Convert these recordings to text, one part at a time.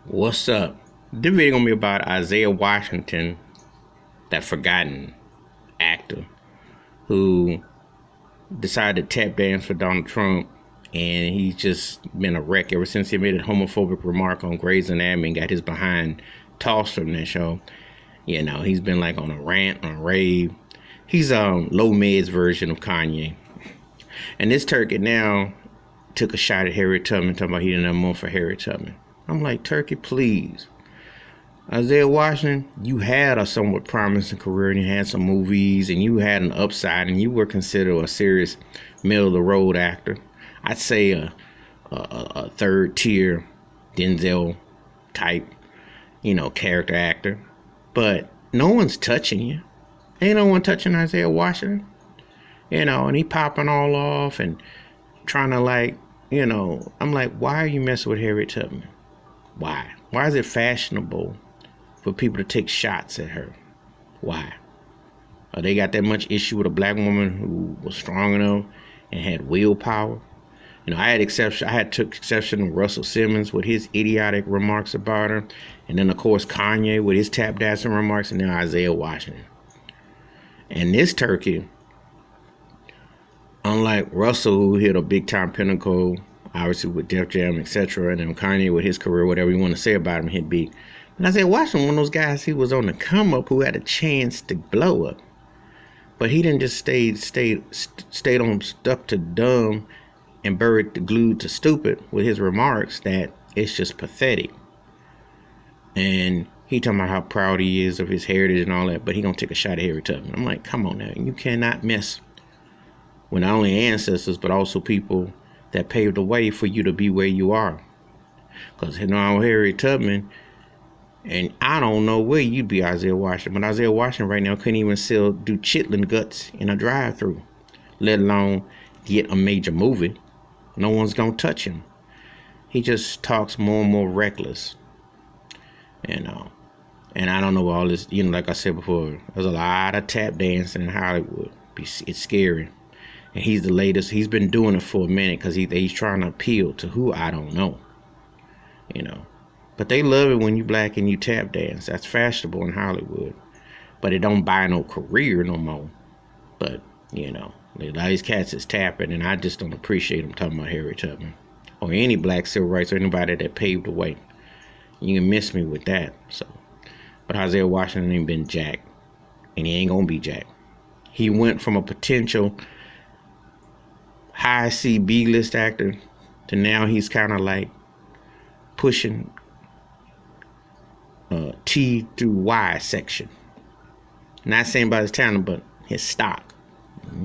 What's up? This video gonna be about Isiah Washington, that forgotten actor who decided to tap dance for Donald Trump, and he's just been a wreck ever since he made a homophobic remark on Grey's Anatomy and got his behind tossed from that show. You know, he's been like on a rant, on a rave. He's low meds version of Kanye. And this turkey now took a shot at Harriet Tubman, talking about he didn't have more for Harriet Tubman. I'm like, turkey, please. Isiah Washington, you had a somewhat promising career, and you had some movies, and you had an upside, and you were considered a serious middle-of-the-road actor. I'd say a third-tier Denzel type, character actor. But no one's touching you. Ain't no one touching Isiah Washington. And he popping all off and trying to I'm like, why are you messing with Harriet Tubman? Why? Why is it fashionable for people to take shots at her? Why? They got that much issue with a black woman who was strong enough and had willpower? I took exception to Russell Simmons with his idiotic remarks about her. And then, of course, Kanye with his tap dancing remarks, and now Isiah Washington. And this turkey, unlike Russell, who hit a big-time pinnacle, obviously with Def Jam, etc., and then Kanye with his career, whatever you want to say about him, hit big. And Isiah Washington, one of those guys, he was on the come-up who had a chance to blow up. But he didn't just stayed on stuck to dumb and glued to stupid with his remarks that it's just pathetic. And he talking about how proud he is of his heritage and all that, but he gonna take a shot at Harriet Tubman. I'm like, come on now, you cannot mess with not only ancestors, but also people that paved the way for you to be where you are. Because Harriet Tubman, and I don't know where you'd be, Isiah Washington, but Isiah Washington right now couldn't even do chitlin guts in a drive-thru, let alone get a major movie. No one's gonna touch him. He just talks more and more reckless, and I don't know all this. Like I said before, there's a lot of tap dancing in Hollywood. It's scary. And he's the latest. He's been doing it for a minute because he's trying to appeal to who I don't know. But they love it when you black and you tap dance. That's fashionable in Hollywood. But it don't buy no career no more. But, a lot of these cats is tapping, and I just don't appreciate them talking about Harriet Tubman. Or any black civil rights or anybody that paved the way. You can miss me with that. But Isiah Washington ain't been jack. And he ain't gonna be jack. He went from a potential high C B-list actor to now he's kind of like pushing T through Y section. Not saying about his talent, but his stock.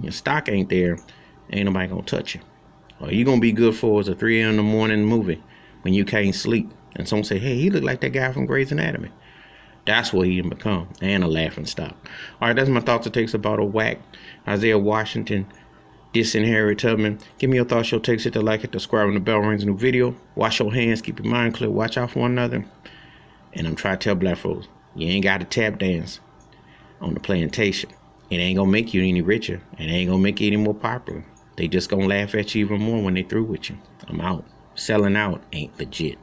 Your stock ain't there, ain't nobody gonna touch you. Or you gonna be good for is a 3 a.m. in the morning movie when you can't sleep, and someone say, hey, he look like that guy from Grey's Anatomy. That's what he can become, and a laughing stock. All right, that's my thoughts and takes about a whack Isiah Washington dissing Harriet Tubman. Give me your thoughts, your takes, hit the like, hit the subscribe, and the bell rings. New video. Wash your hands, keep your mind clear, watch out for one another. And I'm trying to tell black folks, you ain't got to tap dance on the plantation. It ain't gonna make you any richer, and it ain't gonna make you any more popular. They just gonna laugh at you even more when they through with you. I'm out. Selling out ain't legit.